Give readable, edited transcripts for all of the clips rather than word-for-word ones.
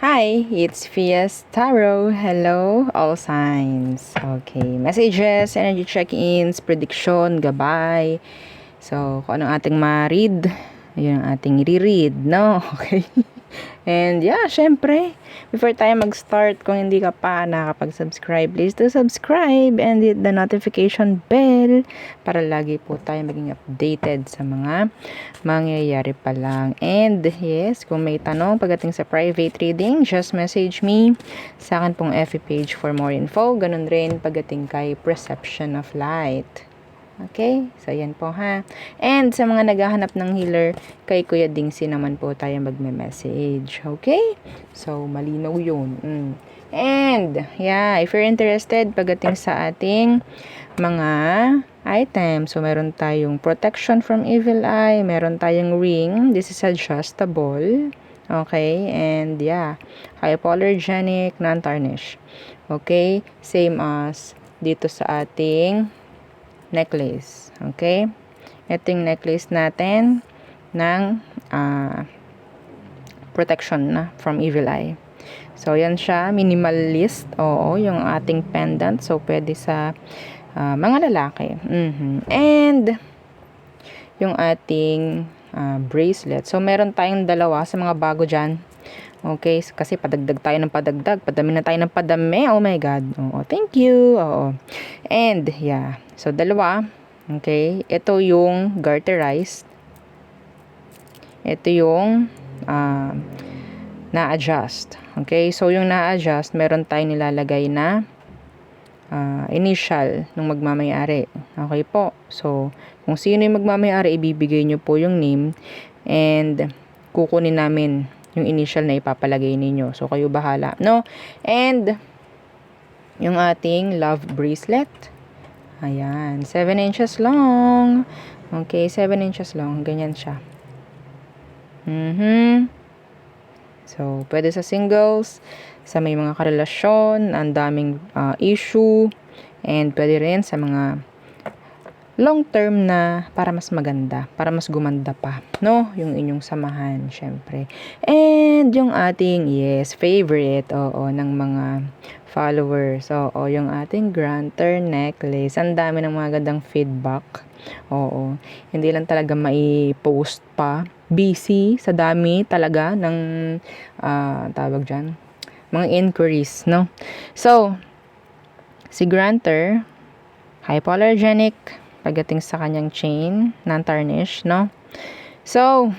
Hi, it's Fias Tarot. Hello, all signs. Okay, messages, energy check-ins, prediction, gabay. So, kung anong ating ma-read, yun ang ating i-read, no? Okay. And yeah, syempre, before tayo mag-start, kung hindi ka pa nakakapag-subscribe, please do subscribe and hit the notification bell para lagi po tayo maging updated sa mga mangyayari pa lang. And yes, kung may tanong pagdating sa private reading, just message me sa akin pong FB page for more info. Ganun rin pagdating kay Perception of Light. Okay? So, yan po ha. And sa mga naghahanap ng healer, kay Kuya Dingsi naman po tayo magme-message. Okay? So, malinaw yun. And, yeah, if you're interested, pagdating sa ating mga items, so meron tayong protection from evil eye, meron tayong ring, this is adjustable. Okay? And, yeah, hypoallergenic, non-tarnish. Okay? Same as dito sa ating necklace. Okay? Ito yung necklace natin ng protection na from evil eye. So, yan siya. Minimalist. Oo, yung ating pendant. So, pwede sa mga lalaki. And, yung ating bracelet. So, meron tayong dalawa sa mga bago dyan. Okay, kasi padagdag tayo ng padagdag. Padami na tayo ng padami. Oh my God. Oo, thank you. Oo. And, yeah. So, dalawa. Okay. Ito yung garterized. Ito yung na-adjust. Okay. So, yung na-adjust, meron tayong nilalagay na initial ng magmamayari. Okay po. So, kung sino yung magmamayari, ibibigay nyo po yung name and kukunin namin yung initial na ipapalagay ninyo. So, kayo bahala. No? And, yung ating love bracelet. Ayan. 7 inches long. Okay, 7 inches long. Ganyan siya. So, pwede sa singles, sa may mga karelasyon, ang daming issue, and pwede rin sa mga long term na para mas maganda, para mas gumanda pa, no? Yung inyong samahan, syempre. And yung ating, yes, favorite, oo, ng mga followers. Oo, yung ating granter necklace. Ang dami ng mga gandang feedback. Oo. Hindi lang talaga mai-post pa. Busy sa dami talaga ng tawag dyan, mga inquiries, no? So, si granter, hypoallergenic, pagdating sa kanyang chain, non-tarnish, no? So,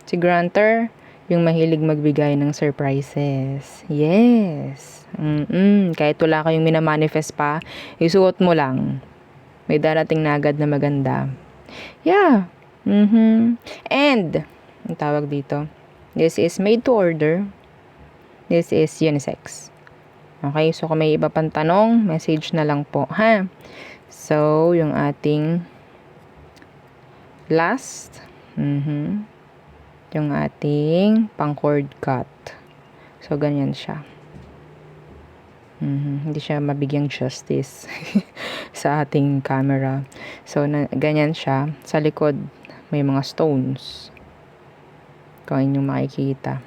si granter, yung mahilig magbigay ng surprises. Yes. Kahit wala kayong minamanifest pa, isuot mo lang. May darating na agad na maganda. Yeah. And, ang tawag dito, this is made to order. This is unisex. Okay, so kung may iba pang tanong, message na lang po, ha? So, yung ating last, yung ating pang cord cut. So, ganyan siya. Hindi siya mabigyang justice sa ating camera. So, ganyan siya. Sa likod, may mga stones. Kung inyong makikita.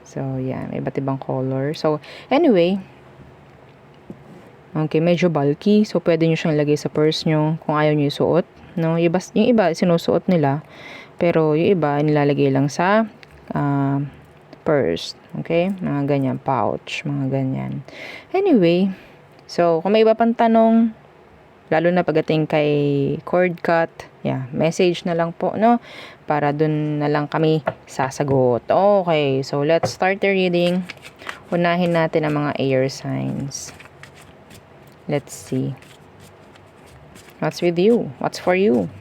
So, yan. May iba't ibang color. So, anyway, okay, medyo bulky. So, pwede nyo siyang ilagay sa purse nyo kung ayaw nyo isuot. No? Yung iba, sinusuot nila. Pero, yung iba, nilalagay lang sa purse. Okay? Mga ganyan. Pouch. Mga ganyan. Anyway, so, kung may iba pang tanong, lalo na pagdating kay cord cut, yeah, message na lang po, no? Para dun na lang kami sasagot. Okay, so let's start the reading. Unahin natin ang mga air signs. Let's see. What's with you? What's for you?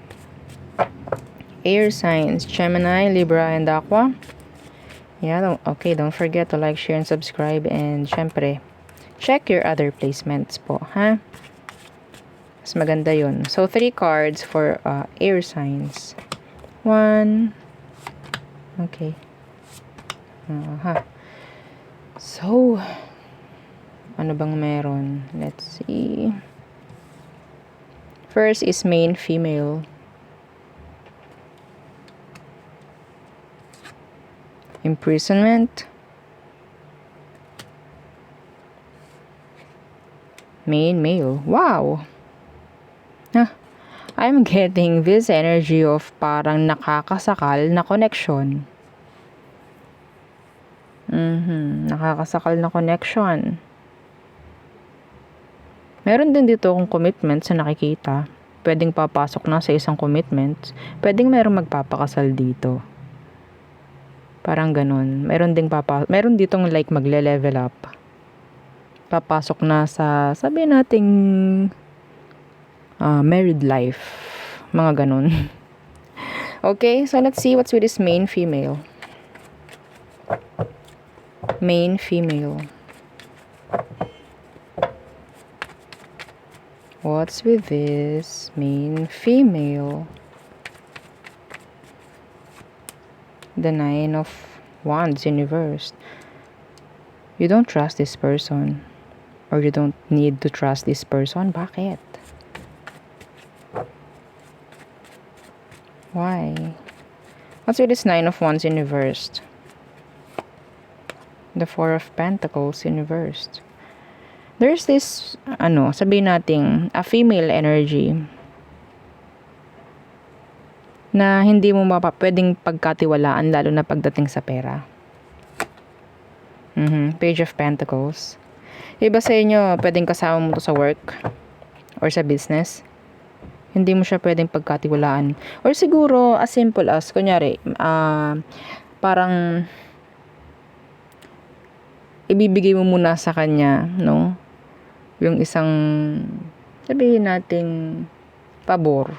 Air signs, Gemini, Libra, and Aqua. Yeah, okay, don't forget to like, share, and subscribe. And syempre, check your other placements po, ha? Mas maganda yun. So, 3 cards for air signs. 1. Okay. So, ano bang meron? Let's see. First is main female. Imprisonment. Male. Wow. I'm getting this energy of parang nakakasakal na connection. Nakakasakal na connection. Meron din dito kung commitment sa nakikita. Pwedeng papasok na sa isang commitment. Pwedeng merong magpapakasal dito. Parang ganun. Meron ditong like magle-level up. Papasok na sa, sabi nating married life. Mga ganun. Okay, so let's see what's with this main female. Main female. What's with this main female? The 9 of Wands in reverse. You don't trust this person. Or you don't need to trust this person. Bakit? Why? What's with this 9 of Wands in reverse? The 4 of Pentacles in reverse. There's this, sabihin nating, a female energy na hindi mo pwedeng pagkatiwalaan lalo na pagdating sa pera. Page of Pentacles. Iba sa inyo, pwedeng kasama mo to sa work or sa business. Hindi mo siya pwedeng pagkatiwalaan. Or siguro, as simple as, kunyari, parang ibibigay mo muna sa kanya, no? Yung isang, sabihin nating pabor.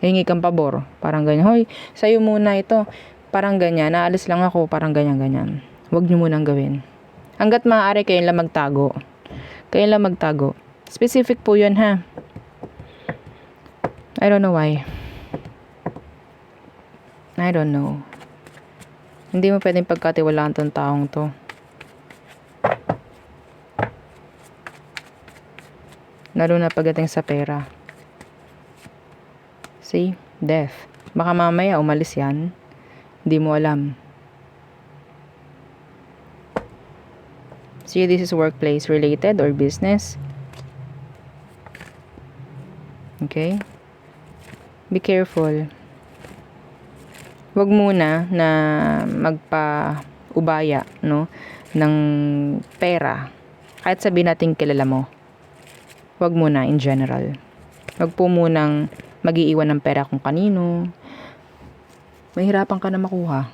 Hingi kang pabor. Parang ganyan. Hoy, sa'yo muna ito. Parang ganyan. Naalis lang ako. Parang ganyan. Huwag nyo munang gawin. Hanggat maaari kayo lang magtago. Specific po yun, ha? I don't know why. I don't know. Hindi mo pwedeng pagkatiwalaan tong taong to. Lalo na pagdating sa pera. See? Death. Baka mamaya umalis yan. Hindi mo alam. See, this is workplace related or business. Okay? Be careful. Huwag muna na magpa-ubaya, no, ng pera. Kahit sabihin natin kilala mo. Huwag muna in general. Huwag po munang mag-iiwan ng pera kung kanino. Mahirapan ka na makuha.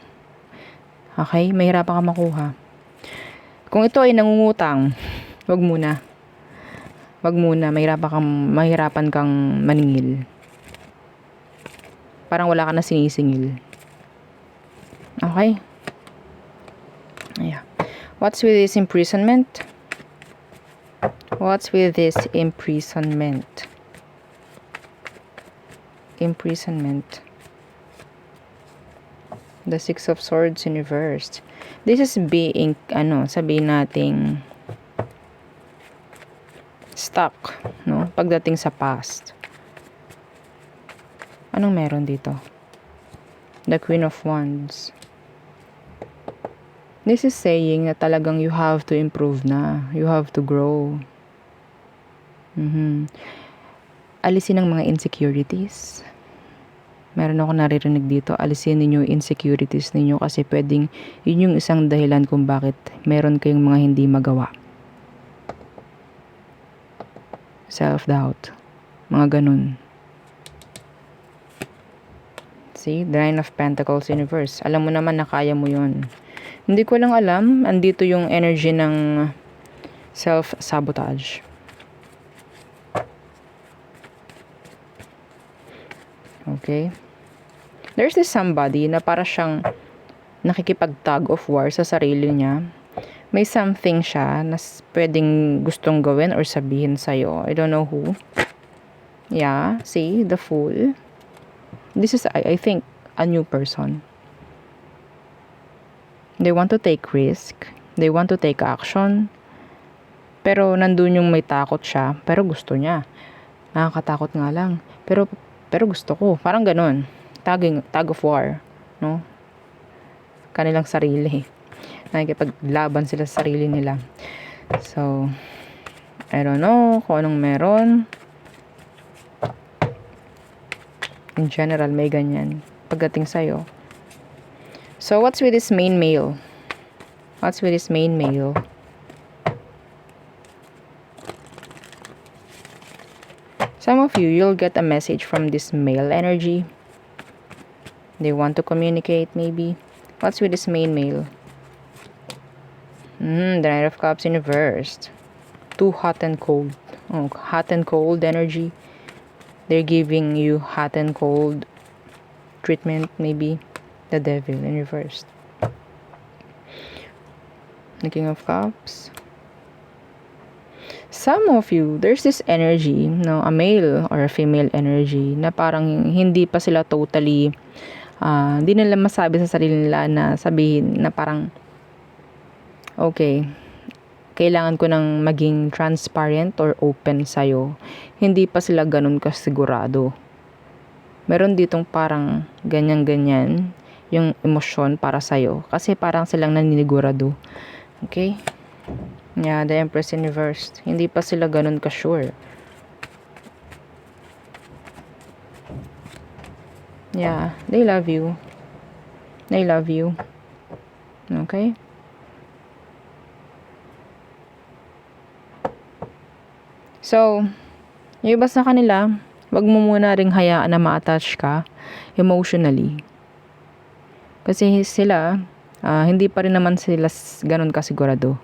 Okay? Mahirapan ka makuha. Kung ito ay nangungutang, huwag muna. Mahirapan kang maningil. Parang wala ka na sinisingil. Okay? Yeah. What's with this imprisonment? Imprisonment. The 6 of Swords in reversed. This is being, sabihin nating stuck, no? Pagdating sa past. Anong meron dito? The Queen of Wands. This is saying na talagang you have to improve na. You have to grow. Alisin ang mga insecurities. Meron ako naririnig dito. Alisin ninyo yung insecurities ninyo kasi pwedeng yun yung isang dahilan kung bakit meron kayong mga hindi magawa. Self-doubt. Mga ganun. See? The 9 of Pentacles in reverse. Alam mo naman na kaya mo yun. Hindi ko lang alam. Andito yung energy ng self-sabotage. Okay? There's this somebody na para siyang nakikipag-tug of war sa sarili niya. May something siya na pwedeng gustong gawin or sabihin sa'yo. I don't know who. Yeah, see? The Fool. This is, I think, a new person. They want to take risk. They want to take action. Pero nandun yung may takot siya. Pero gusto niya. Nakakatakot nga lang. Pero gusto ko. Parang ganun. Tug of war. No? Kanilang sarili. Nakikipaglaban sila sa sarili nila. So, I don't know kung anong meron. In general, may ganyan. Pagdating sa'yo. So, what's with this main male? What's with this main male? Some of you, you'll get a message from this male energy. They want to communicate, maybe. What's with this main male? The Knight of Cups in reversed. Too hot and cold. Oh, hot and cold energy. They're giving you hot and cold treatment, maybe. The Devil in reversed. The King of Cups. Some of you, there's this energy, no, a male or a female energy na parang hindi pa sila totally, hindi nila masabi sa sarili nila na sabihin na parang, okay, kailangan ko nang maging transparent or open sa'yo. Hindi pa sila ganun kasigurado. Meron ditong parang ganyan-ganyan yung emosyon para sa'yo. Kasi parang silang naninigurado. Okay? Yeah, the Empress in reversed. Hindi pa sila ganun ka-sure. Yeah, they love you. They love you. Okay? So, yung iba sa kanila, wag mo muna ring hayaan na ma-attach ka emotionally. Kasi sila, hindi pa rin naman sila ganun kasigurado.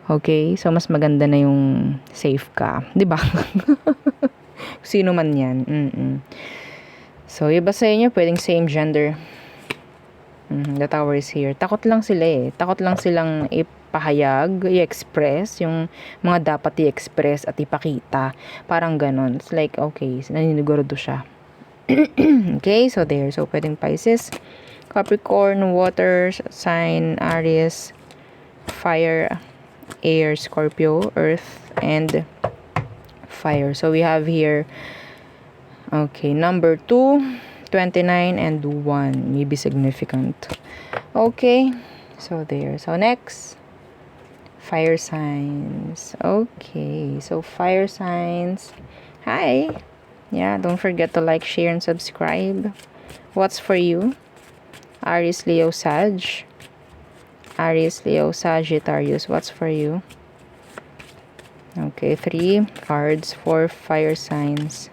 Okay? So, mas maganda na yung safe ka. Diba? Sino man yan. So, iba sa inyo, pwedeng same gender. The Tower is here. Takot lang sila eh. Takot lang silang ipahayag, i-express, yung mga dapat i-express at ipakita. Parang ganon. It's like, okay, naninigurado siya. Okay, so there. So, pwedeng Pisces, Capricorn, Water, Sign, Aries, Fire, Air, Scorpio, Earth, and Fire. So, we have here, okay, number 2, 29, and 1. Maybe significant. Okay, so there. So, next, fire signs. Okay, so fire signs. Hi! Yeah, don't forget to like, share, and subscribe. What's for you? Aries, Leo, Sag. Aries, Leo, Sagittarius. What's for you? Okay, 3 cards for fire signs.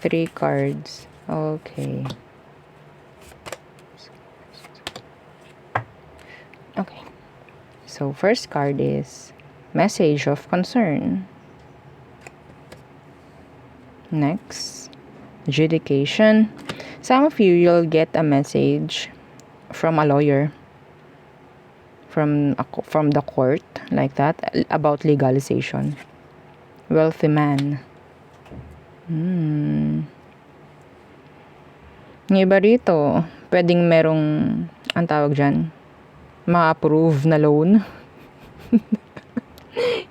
3 cards. Okay. Okay. So, first card is message of concern. Next, adjudication. Some of you, you'll get a message from a lawyer. From the court, like that, about legalization. Wealthy man. Yung iba rito, pwedeng merong, ang tawag dyan, ma-approve na loan.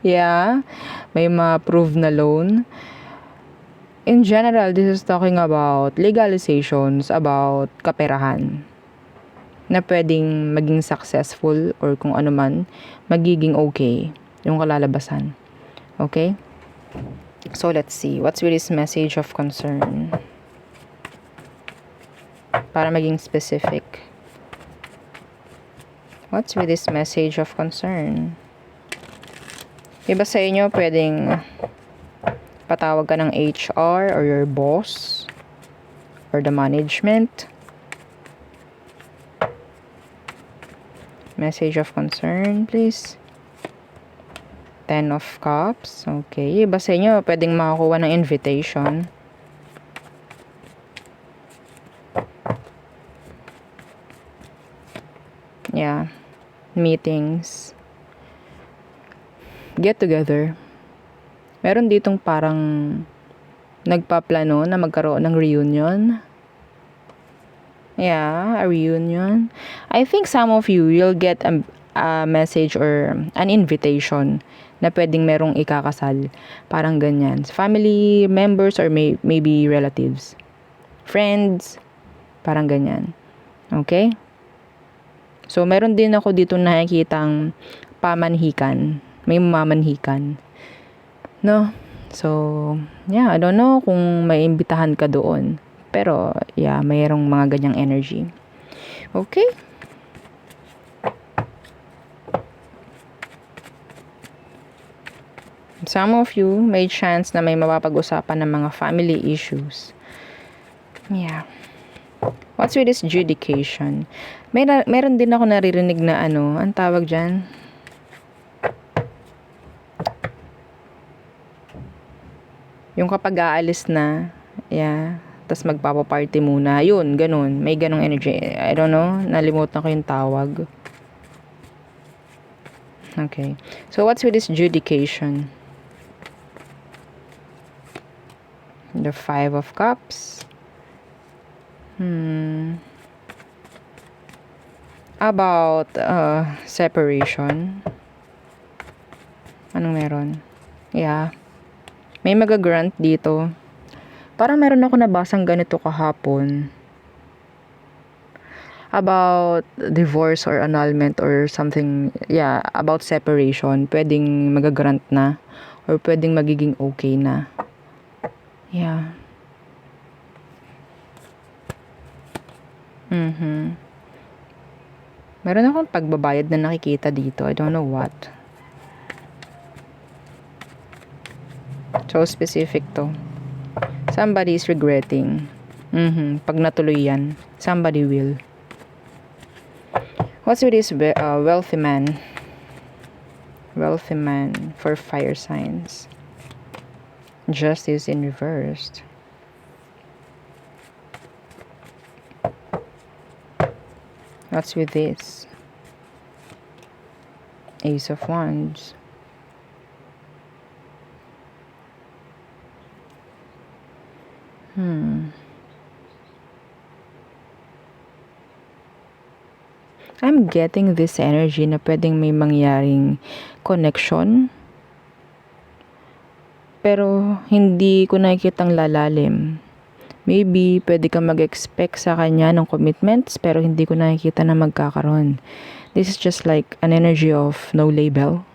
Yeah, may ma-approve na loan. In general, this is talking about legalizations, about kaperahan, na pwedeng maging successful or kung ano man, magiging okay yung kalalabasan. Okay? So, let's see. What's with this message of concern? Para maging specific. What's with this message of concern? Iba sa inyo, pwedeng patawag ka ng HR or your boss or the management. Message of concern, please. 10 of Cups. Okay. Iba sa inyo, pwedeng makakuha ng invitation. Yeah. Meetings. Get together. Meron ditong parang nagpaplano na magkaroon ng reunion. Yeah, a reunion. I think some of you, you'll get a message or an invitation na pwedeng merong ikakasal. Parang ganyan. Family members or maybe relatives. Friends. Parang ganyan. Okay? So, meron din ako dito nakikitang pamanhikan. May mamanhikan. No? So, yeah, I don't know kung may imbitahan ka doon. Pero, yeah, mayroong mga ganyang energy. Okay? Some of you may chance na may mapapag-usapan ng mga family issues. Yeah. What's with this judication? Meron din ako naririnig na ang tawag dyan? Yung kapag aalis na, yeah, tas magpapaparty muna. Yun, ganun. May ganung energy. I don't know, nalimutan ko yung tawag. Okay. So, what's with this judication? The 5 of Cups. About separation. Anong meron? Yeah. May mag-grant dito. Parang meron ako nabasang ganito kahapon. About divorce or annulment or something. Yeah, about separation. Pwedeng mag-grant na. Or pwedeng magiging okay na. Yeah. Meron akong pagbabayad na nakikita dito. I don't know what. So specific to. Somebody is regretting. Pag natuloy yan, somebody will. What's with this wealthy man? Wealthy man for fire signs. Justice in reversed. What's with this? Ace of Wands. I'm getting this energy na pwedeng may mangyaring connection. Pero hindi ko nakikitang lalalim. Maybe pwede kang mag-expect sa kanya ng commitments pero hindi ko nakikita na magkakaroon. This is just like an energy of no label.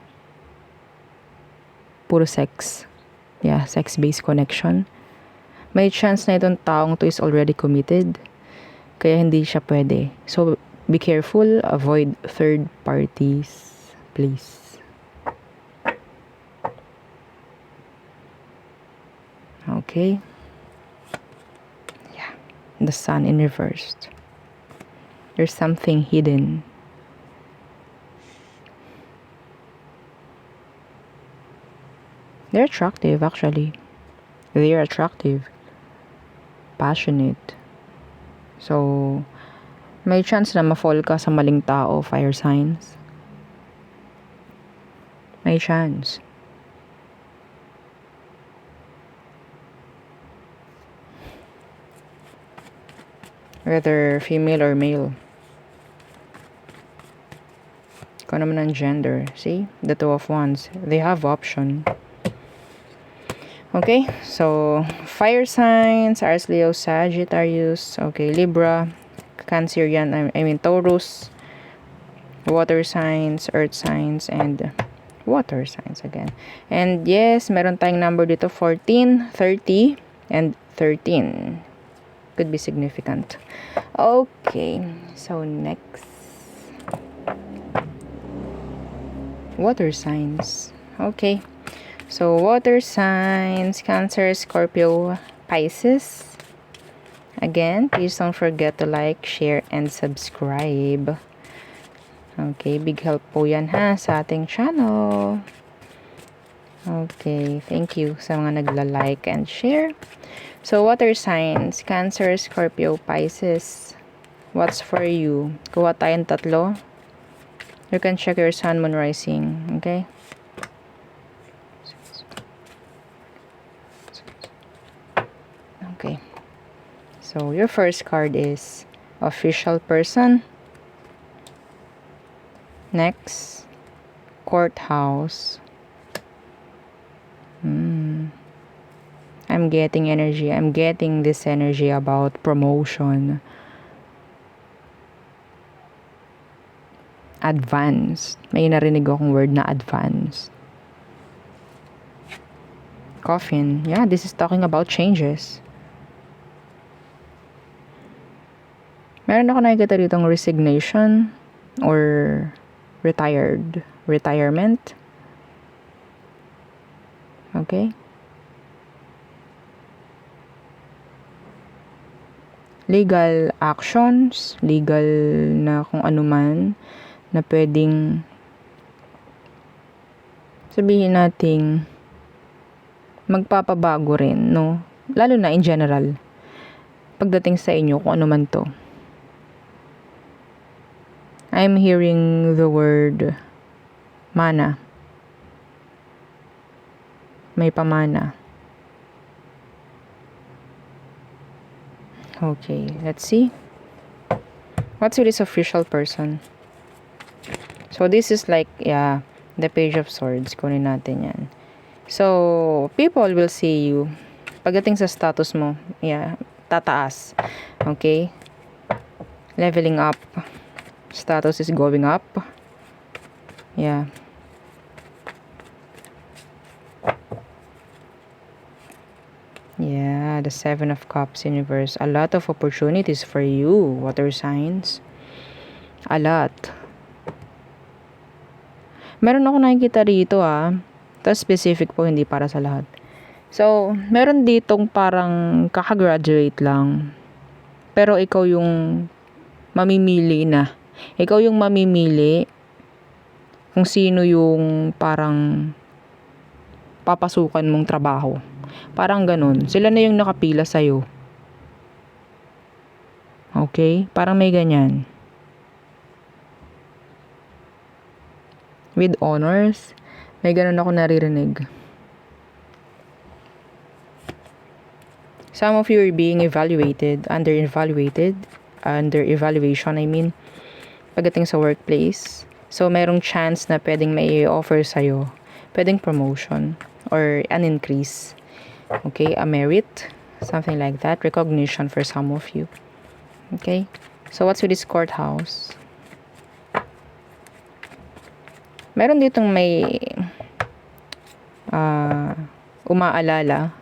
Puro sex. Yeah, sex-based connection. May chance na itong taong to is already committed. Kaya hindi siya pwede. So, be careful. Avoid third parties. Please. Okay. Yeah. The sun in reversed. There's something hidden. They're attractive, actually. They're attractive. Passionate. So, may chance na ma-fall ka sa maling tao, fire signs. May chance. Whether female or male. Kung naman ang gender. See? The 2 of Wands. They have option. Okay? So, fire signs. Aries, Leo, Sagittarius. Okay, Libra. Cancer yan. I mean, Taurus. Water signs, earth signs, and water signs again. And yes, meron tayong number dito, 14, 30, and 13. Could be significant. Okay, so next. Water signs. Okay. So, water signs, Cancer, Scorpio, Pisces. Again, please don't forget to like, share, and subscribe. Okay, big help po yan ha sa ating channel. Okay, thank you sa mga nagla-like and share. So, water signs, Cancer, Scorpio, Pisces. What's for you? Kuha tayong tatlo. You can check your sun, moon, rising. Okay? Okay. So, your first card is official person. Next, courthouse. I'm getting energy. I'm getting this energy about promotion. Advanced. May narinig akong word na advanced. Coffin. Yeah, this is talking about changes. Meron ako nakikita ditong resignation or retirement. Okay? Legal actions, legal na kung ano man na pwedeng sabihin nating magpapabago rin, no? Lalo na in general. Pagdating sa inyo, kung ano man to. I'm hearing the word mana. May pamana. Okay, let's see. What's with this official person? So, this is like, yeah, the Page of Swords. Kunin natin yan. So, people will see you. Pagdating sa status mo, yeah, tataas. Okay? Leveling up. Status is going up. Yeah. Yeah, the Seven of Cups universe. A lot of opportunities for you, water signs. A lot. Meron ako nakikita rito Tapos specific po, hindi para sa lahat. So, meron ditong parang kakagraduate lang. Pero ikaw yung mamimili na. Ikaw yung mamimili kung sino yung parang papasukan mong trabaho. Parang ganun. Sila na yung nakapila sa'yo. Okay? Parang may ganyan. With honors, may ganun ako naririnig. Some of you are being under evaluation, I mean, pagdating sa workplace. So, merong chance na pwedeng may offer sa'yo. Pwedeng promotion or an increase. Okay, a merit, something like that. Recognition for some of you. Okay, so what's with this courthouse? Meron ditong may umaalala.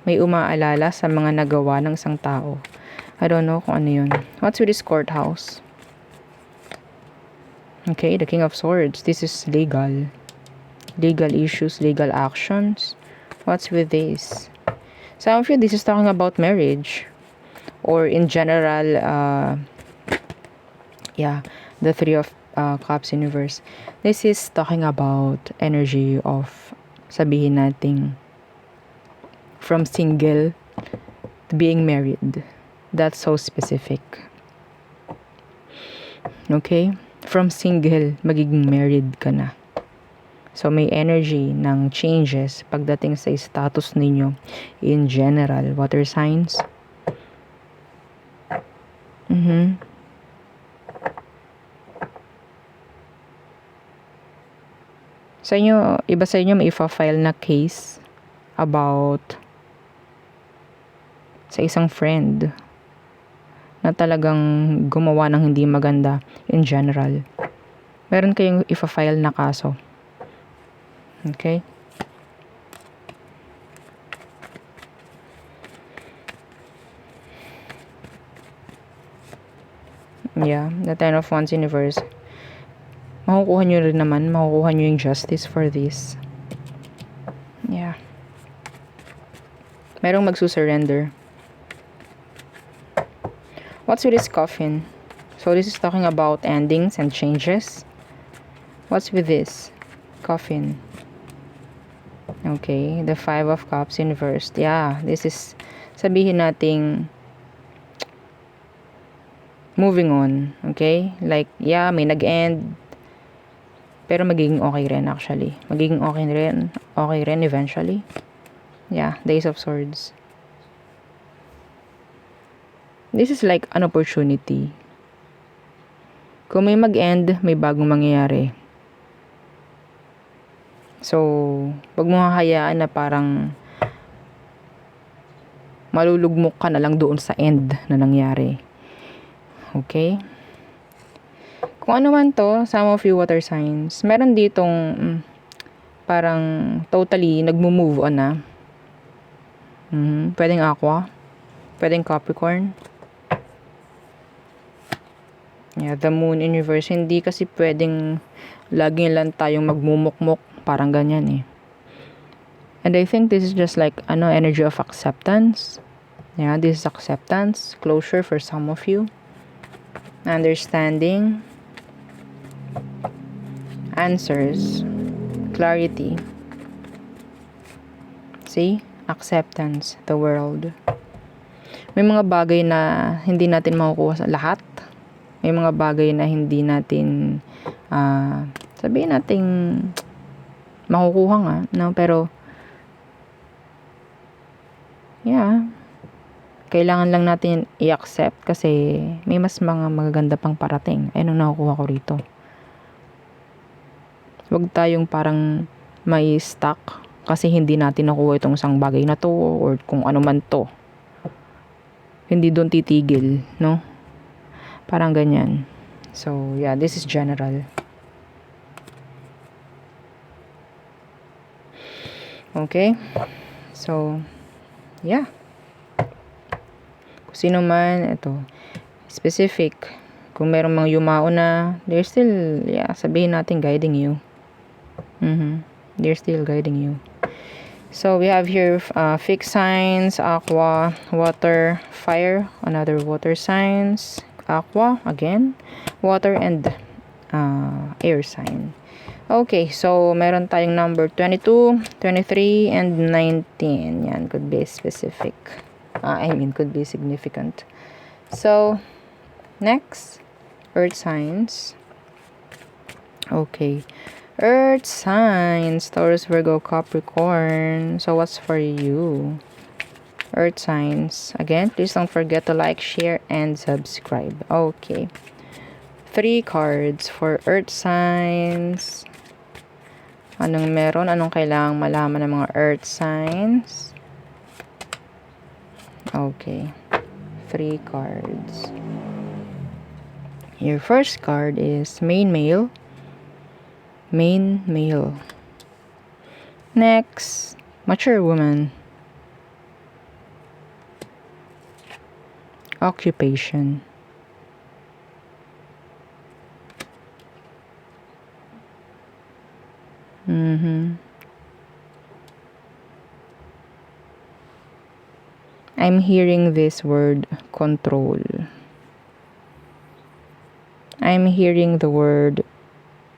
May umaalala sa mga nagawa ng isang tao. I don't know kung ano yun. What's with this courthouse? Okay, the King of Swords. This is legal. Legal issues, legal actions. What's with this? Some of you, this is talking about marriage. Or in general, the Three of Cups universe. This is talking about energy of, sabihin nating, from single to being married. That's so specific. Okay? From single, magiging married ka na. So, may energy ng changes pagdating sa status ninyo in general. Water signs. Sa inyo, iba sa inyo may ifa-file na case about sa isang friend na talagang gumawa ng hindi maganda in general. Meron kayong ifa-file na kaso. Okay? Yeah, the Ten of Wands universe. Makukuha nyo rin naman, makukuha nyo yung justice for this. Yeah. Merong magsusurrender. What's with this coffin? So this is talking about endings and changes. What's with this coffin? Okay, the Five of Cups inversed. Yeah, this is sabihin nating moving on. Okay? Like, yeah, may nag-end. Pero magiging okay rin actually. Magiging okay rin eventually. Yeah, the Ace of Swords. This is like an opportunity. Kung may mag-end, may bagong mangyayari. So, wag mo hahayaan na parang malulugmok ka na lang doon sa end na nangyari. Okay? Kung ano man to, some of you water signs, meron ditong parang totally nagmo-move on na. Pwedeng aqua, pwedeng Capricorn. Yeah, the moon in reverse. Hindi kasi pwedeng lagi lang tayong magmumukmuk. Parang ganyan eh. And I think this is just like energy of acceptance. Yeah, this is acceptance, closure for some of you. Understanding. Answers. Clarity. See? Acceptance. The world. May mga bagay na hindi natin makukuha sa lahat. May mga bagay na hindi natin sabihin nating makukuha nga, no? Pero yeah, kailangan lang natin i-accept kasi may mas mga magaganda pang parating. Ayun ang nakukuha ko rito. Huwag tayong parang may stuck kasi hindi natin nakuha itong isang bagay na to or kung ano man to. Hindi doon titigil, no? Parang ganyan. So, yeah, this is general. Okay? So, yeah. Kung sino man, ito, specific. Kung merong mga yumao na, they're still, yeah, sabihin natin guiding you. They're still guiding you. So, we have here fixed signs, aqua, water, fire, another water signs, aqua, again, water, and air sign. Okay, so meron tayong number 22, 23, and 19. Yan, could be specific. Could be significant. So, next, earth signs. Okay. Earth signs, Taurus, Virgo, Capricorn. So, what's for you? Earth signs. Again, please don't forget to like, share, and subscribe. Okay. 3 cards for earth signs. Anong meron? Anong kailangang malaman ng mga earth signs? Okay. 3 cards. Your first card is main male. Main male. Next, mature woman. Occupation. I'm hearing this word control. I'm hearing the word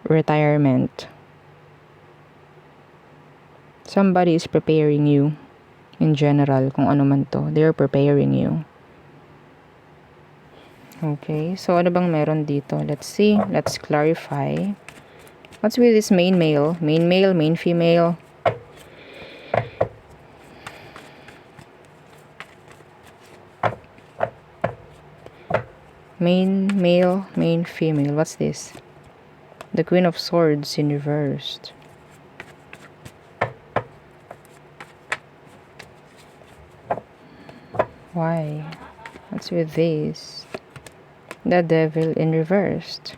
retirement. Somebody is preparing you in general, kung ano man to. They're preparing you. Okay, so ano bang meron dito? Let's see. Let's clarify. What's with this main male? Main male, main female. Main male, main female. What's this? The Queen of Swords in reversed. Why? What's with this? The Devil in reversed.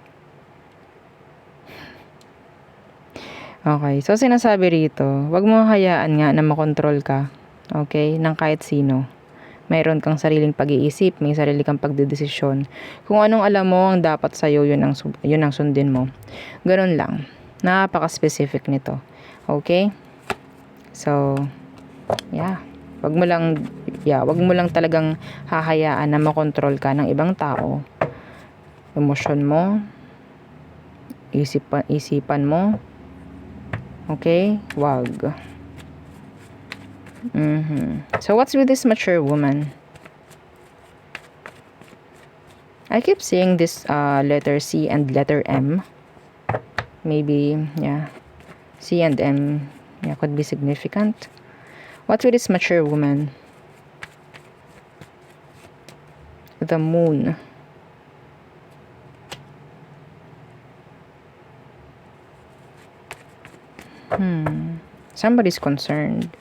Okay, so sinasabi rito, wag mo hayaan nga na makontrol ka, okay, ng kahit sino. Mayroon kang sariling pag-iisip, may sarili kang pagdedesisyon. Kung anong alam mo ang dapat sa'yo, yun ang sundin mo. Ganun lang. Napaka-specific nito. Okay? So, yeah. Wag mo lang talagang hahayaan na makontrol ka ng ibang tao. Emosyon mo, isipan mo. Okay? Wag. So, what's with this mature woman? I keep seeing this letter C and letter M. Maybe, yeah. C and M, yeah, could be significant. What's with this mature woman? The moon. Somebody's concerned.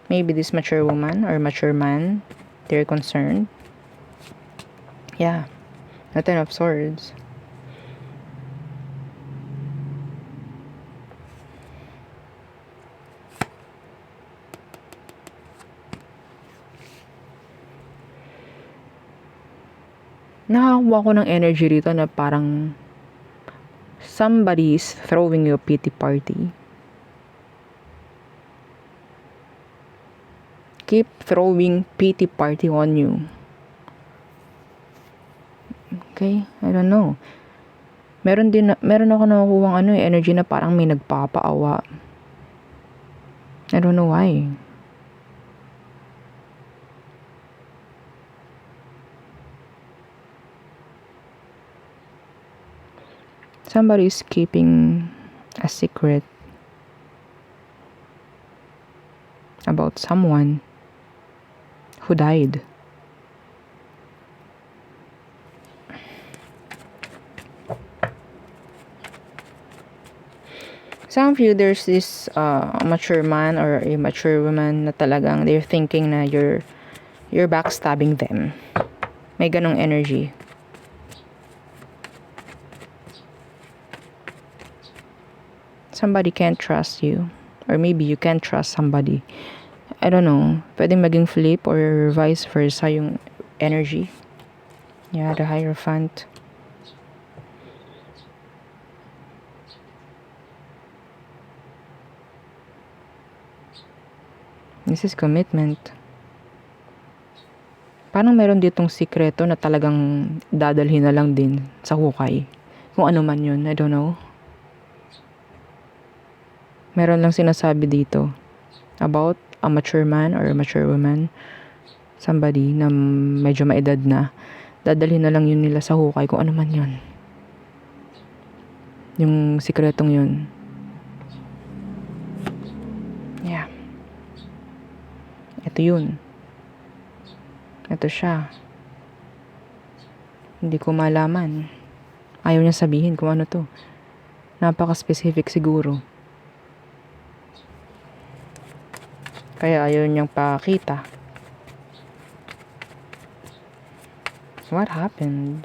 Maybe this mature woman or mature man, they're concerned. Yeah. The Ten of Swords. nakakuha ko ng energy rito na parang somebody is throwing you a pity party. Keep throwing pity party on you. Okay? I don't know. Meron ako nakukuha energy na parang may nagpapaawa. I don't know why. Somebody is keeping a secret about someone who died. Some of you, there's this mature man or a mature woman na talagang they're thinking na you're backstabbing them. May ganong energy. Somebody can't trust you. Or maybe you can't trust somebody. I don't know. Pwedeng maging flip or vice versa yung energy. Yeah, the Hierophant. This is commitment. Parang meron ditong sikreto na talagang dadalhin na lang din sa hukay. Kung ano man yun, I don't know. Meron lang sinasabi dito about a mature man or a mature woman, somebody na medyo maedad na, dadalhin na lang yun nila sa hukay kung ano man yun. Yung sikretong yun. Yeah. Ito yun. Ito siya. Hindi ko malaman. Ayaw niya sabihin kung ano to. Napaka-specific siguro. Kaya ayaw niyang pakita. What happened?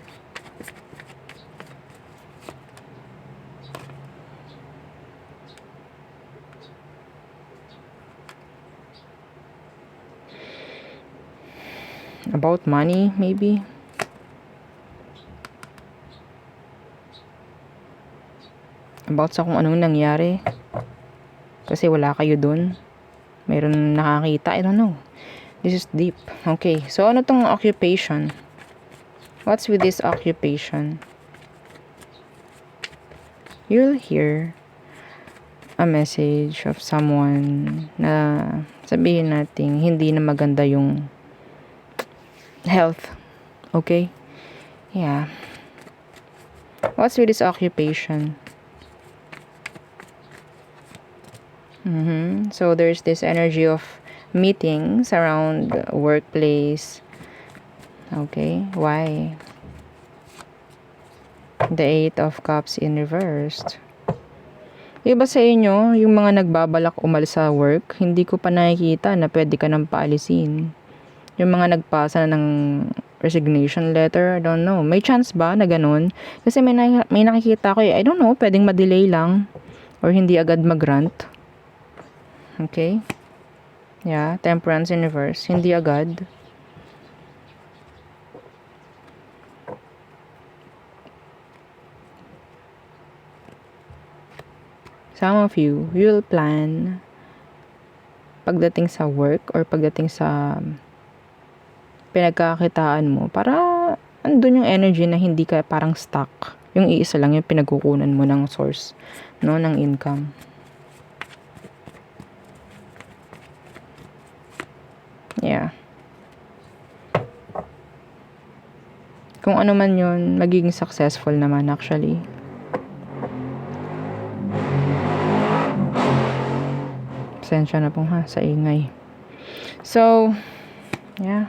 About money, maybe? About sa kung anong nangyari. Kasi wala kayo dun. Mayroon nakakita. I don't know. This is deep. Okay. So, ano tong occupation? What's with this occupation? You'll hear a message of someone na sabihin natin hindi na maganda yung health. Okay? Yeah. What's with this occupation? So there's this energy of meetings around workplace. Okay, why? The Eight of Cups in reversed. Iba sa inyo, yung mga nagbabalak umalis sa work, hindi ko pa nakikita na pwede ka nang paalisin. Yung mga nagpasa ng resignation letter, I don't know. May chance ba na ganun? Kasi may nakikita ko, I don't know, pwedeng ma-delay lang or hindi agad mag-grant. Okay? Yeah, Temperance in reverse. Hindi agad. Some of you, you'll plan pagdating sa work or pagdating sa pinagkakitaan mo para andun yung energy na hindi ka parang stuck. Yung iisa lang yung pinagkukunan mo ng source, no, ng income. Yeah. Kung ano man yun, magiging successful naman actually. Pasensya na po sa ingay. So, yeah.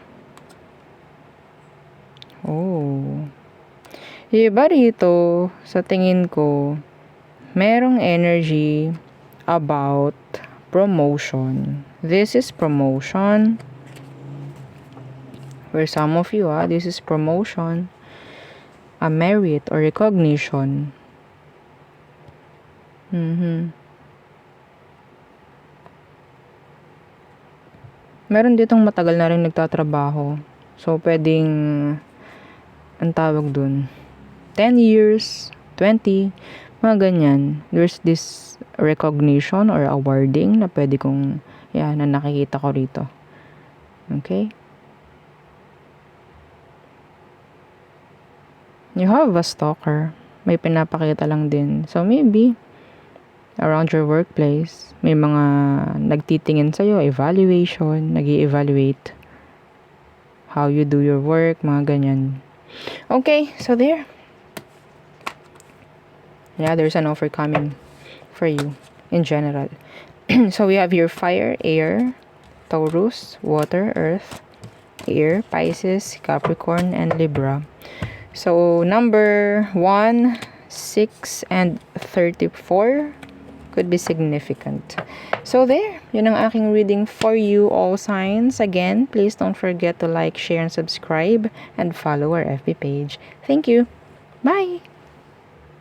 Oh. Iba rito, sa tingin ko, merong energy about promotion. This is promotion. For some of you, this is promotion, a merit or recognition. Meron ditong matagal na rin nagtatrabaho. So, pwedeng ang tawag dun, 10 years, 20, mga ganyan. There's this recognition or awarding na pwede kong, na nakikita ko rito. Okay? You have a stalker. May pinapakita lang din. So, maybe, around your workplace, may mga nagtitingin sa'yo, evaluation, nag-i-evaluate how you do your work, mga ganyan. Okay, so there. Yeah, there's an offer coming for you in general. So we have here fire, air, Taurus, water, earth, air, Pisces, Capricorn, and Libra. So number 1, 6, and 34 could be significant. So there, yun ang aking reading for you, all signs. Again, please don't forget to like, share, and subscribe, and follow our FB page. Thank you. Bye!